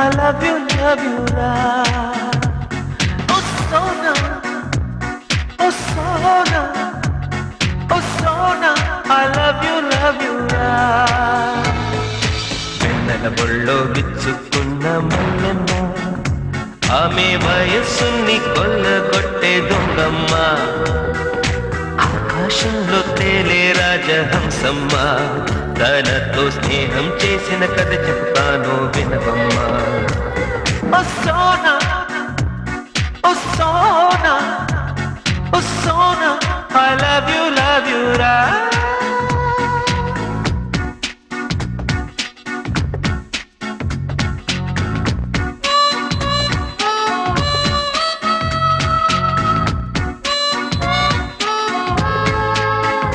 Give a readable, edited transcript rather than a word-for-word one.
I love you, ra. Oh Sona, oh Sona, oh Sona, I love you, ra. వెన్నెల బొళ్ళో విచ్చుకున్న మల్లెమ్మ, ఆమె వయస్సుని కొల్లగొట్టే దొంగమ్మ, ఆకాశంలో తేలే రాజహంసమ్మ, తనతో స్నేహం చేసిన కథ చెప్తాను వినవమ్మా. ఓ సోనా, ఓ సోనా, ఓ Sona, I love you, ra.